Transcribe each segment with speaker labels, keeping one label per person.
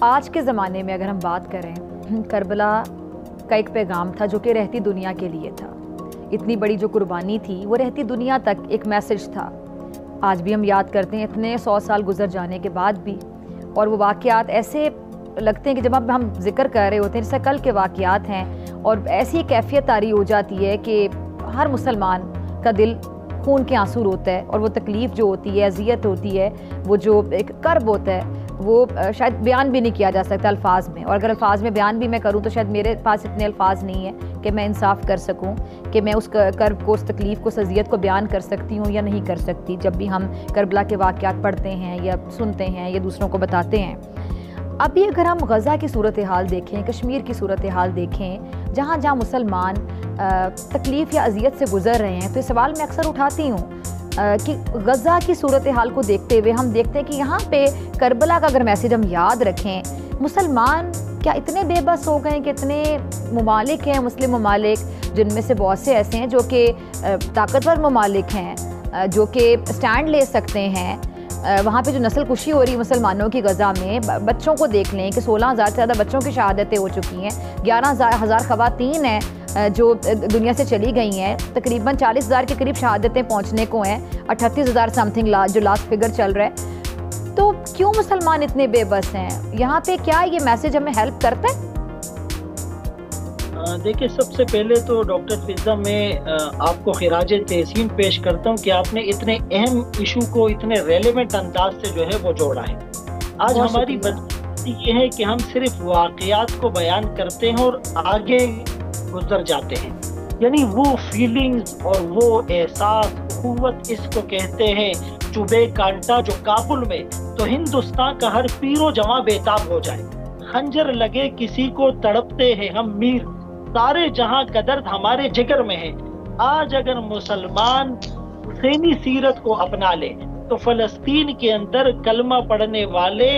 Speaker 1: آج کے زمانے میں اگر ہم بات کریں، کربلا کا ایک پیغام تھا جو کہ رہتی دنیا کے لیے تھا. اتنی بڑی جو قربانی تھی وہ رہتی دنیا تک ایک میسج تھا. آج بھی ہم یاد کرتے ہیں اتنے 100 سال گزر جانے کے بعد بھی، اور وہ واقعات ایسے لگتے ہیں کہ جب ہم ذکر کر رہے ہوتے ہیں جیسے کل کے واقعات ہیں، اور ایسی کیفیت طاری ہو جاتی ہے کہ ہر مسلمان کا دل خون کے آنسو روتا ہے، اور وہ تکلیف جو ہوتی ہے، اذیت ہوتی ہے، وہ جو ایک کرب ہوتا ہے، وہ شاید بیان بھی نہیں کیا جا سکتا الفاظ میں. اور اگر الفاظ میں بیان بھی میں کروں تو شاید میرے پاس اتنے الفاظ نہیں ہیں کہ میں انصاف کر سکوں کہ میں اس کرب کو، اس تکلیف کو، اس اذیت کو بیان کر سکتی ہوں یا نہیں کر سکتی جب بھی ہم کربلا کے واقعات پڑھتے ہیں یا سنتے ہیں یا دوسروں کو بتاتے ہیں. ابھی اگر ہم غزہ کی صورتحال دیکھیں، کشمیر کی صورتحال دیکھیں، جہاں جہاں مسلمان تکلیف یا اذیت سے گزر رہے ہیں، تو یہ سوال میں اکثر اٹھاتی ہوں کہ غزہ کی صورتحال کو دیکھتے ہوئے ہم دیکھتے ہیں کہ یہاں پہ کربلا کا اگر میسیج ہم یاد رکھیں، مسلمان کیا اتنے بے بس ہو گئے کہ اتنے ممالک ہیں، مسلم ممالک جن میں سے بہت سے ایسے ہیں جو کہ طاقتور ممالک ہیں، جو کہ سٹینڈ لے سکتے ہیں. وہاں پہ جو نسل کشی ہو رہی ہے مسلمانوں کی غزہ میں، بچوں کو دیکھ لیں کہ 16,000 سے زیادہ بچوں کی شہادتیں ہو چکی ہیں، 11,000 خواتین ہیں جو دنیا سے چلی گئی ہیں، تقریباً 40,000 کے قریب شہادتیں پہنچنے کو ہیں، 38,000 سم تھنگ جو لاسٹ فگر چل رہا ہے. تو کیوں مسلمان اتنے بے بس ہیں؟ یہاں پہ کیا یہ میسج ہمیں ہیلپ کرتا ہے؟
Speaker 2: دیکھیں، سب سے پہلے تو ڈاکٹر فضا میں آپ کو خراج تحسین پیش کرتا ہوں کہ آپ نے اتنے اہم ایشو کو اتنے ریلیونٹ انداز سے جو ہے وہ جوڑا ہے. آج ہماری بدقسمتی یہ ہے کہ ہم صرف واقعات کو بیان کرتے ہیں اور آگے گزر جاتے ہیں. یعنی وہ فیلنگز اور وہ احساس، قوت اس کو کہتے ہیں چوبے کانٹا جو کابل میں تو ہندوستان کا ہر پیر و جواں بےتاب ہو جائے. خنجر لگے کسی کو تڑپتے ہیں ہم میر، سارے جہاں کا درد ہمارے جگر میں ہے. آج اگر مسلمان حسینی سیرت کو اپنا لے تو فلسطین کے اندر کلمہ پڑھنے والے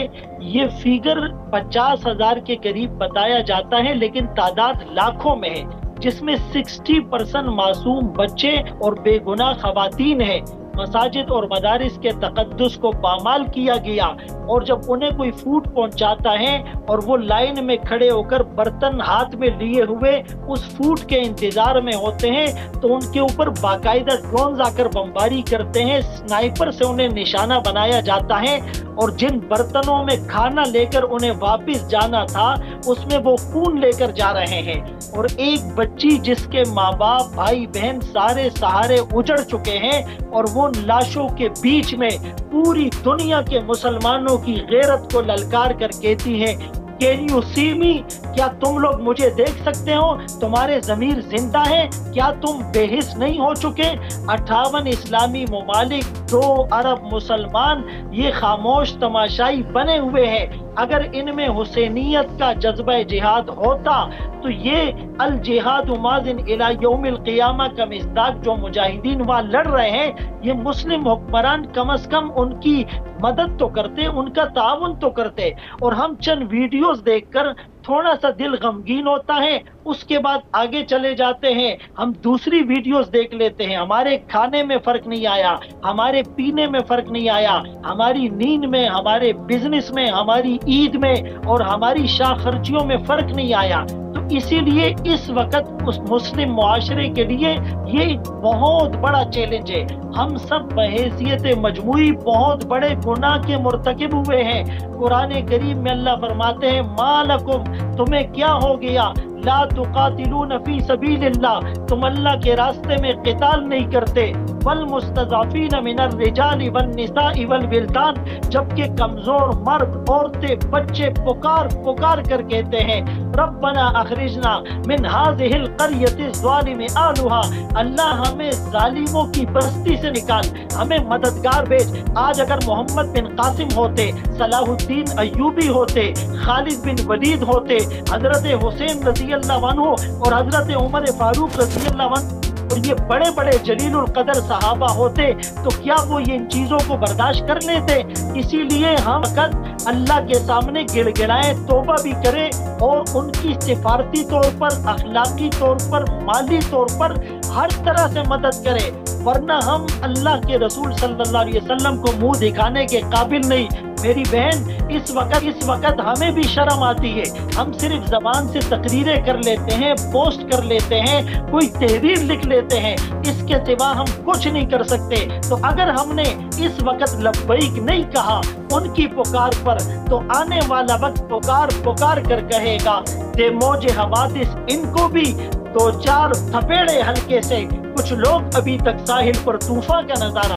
Speaker 2: یہ فیگر 50,000 کے قریب بتایا جاتا ہے، لیکن تعداد لاکھوں میں ہے، جس میں 60% معصوم بچے اور بے گناہ خواتین ہیں. مساجد اور مدارس کے تقدس کو پامال کیا گیا، اور جب انہیں کوئی فوڈ پہنچاتا ہے اور وہ لائن میں کھڑے ہو کر برتن ہاتھ میں لیے ہوئے اس فوڈ کے انتظار میں ہوتے ہیں تو ان کے اوپر باقاعدہ ڈرونز آ کر بمباری کرتے ہیں، سنائپر سے انہیں نشانہ بنایا جاتا ہے، اور جن برتنوں میں کھانا لے کر انہیں واپس جانا تھا اس میں وہ خون لے کر جا رہے ہیں. اور ایک بچی جس کے ماں باپ، بھائی بہن سارے سہارے اجڑ چکے ہیں، اور وہ لاشوں کے بیچ میں پوری دنیا کے مسلمانوں کی غیرت کو للکار کر کہتی ہے کین یو سی می؟ کیا تم لوگ مجھے دیکھ سکتے ہو؟ تمہارے ضمیر زندہ ہے؟ کیا تم بے حس نہیں ہو چکے؟ 58 اسلامی ممالک، 2 ارب مسلمان یہ خاموش تماشائی بنے ہوئے ہیں. اگر ان میں حسینیت کا جذبہ جہاد ہوتا تو یہ الجہاد ماضٍ الی یوم القیامہ کا مصداق جو مجاہدین وہاں لڑ رہے ہیں، یہ مسلم حکمران کم از کم ان کی مدد تو کرتے، ان کا تعاون تو کرتے. اور ہم چند ویڈیوز دیکھ کر تھوڑا سا دل غمگین ہوتا ہے، اس کے بعد آگے چلے جاتے ہیں، ہم دوسری ویڈیوز دیکھ لیتے ہیں. ہمارے کھانے میں فرق نہیں آیا، ہمارے پینے میں فرق نہیں آیا، ہماری نیند میں، ہمارے بزنس میں، ہماری عید میں اور ہماری شاہ خرچیوں میں فرق نہیں آیا. تو اسی لیے اس وقت اس مسلم معاشرے کے لیے یہ ایک بہت بڑا چیلنج ہے. ہم سب بحیثیت مجموعی بہت بڑے گناہ کے مرتکب ہوئے ہیں. قرآن کریم میں اللہ فرماتے ہیں ما لکم، تمہیں کیا ہو گیا، لا تقاتلون فی سبیل اللہ، تم اللہ کے راستے میں قتال نہیں کرتے، والمستضعفین من الرجال والنساء والولدان، جبکہ کمزور مرد، عورتیں، بچے پکار کر کہتے ہیں ربنا اخرجنا من هذه القرية الظالم اهلها، اللہ ہمیں ظالموں کی بستی سے نکال، ہمیں مددگار بھیج. آج اگر محمد بن قاسم ہوتے، صلاح الدین ایوبی ہوتے، خالد بن ولید ہوتے، حضرت حسین رضی اللہ عنہ اور حضرت عمر فاروق رضی اللہ عنہ اور یہ بڑے بڑے جلیل القدر صحابہ ہوتے تو کیا وہ ان چیزوں کو برداشت کر لیتے؟ اسی لیے ہم وقت اللہ کے سامنے گڑ گڑائیں، توبہ بھی کریں اور ان کی سفارتی طور پر، اخلاقی طور پر، مالی طور پر ہر طرح سے مدد کریں، ورنہ ہم اللہ کے رسول صلی اللہ علیہ وسلم کو منہ دکھانے کے قابل نہیں. میری بہن اس وقت ہمیں بھی شرم آتی ہے، ہم صرف زبان سے تقریریں کر لیتے ہیں، پوسٹ کر لیتے ہیں، کوئی تحریر لکھ لیتے ہیں، اس کے سوا ہم کچھ نہیں کر سکتے۔ تو اگر ہم نے اس وقت لبیک نہیں کہا ان کی پکار پر، تو آنے والا وقت پکار کر کہے گا کہ موج حوادث ان کو بھی دو چار تھپیڑے ہلکے سے، کچھ لوگ ابھی تک ساحل پر طوفان کا نظارہ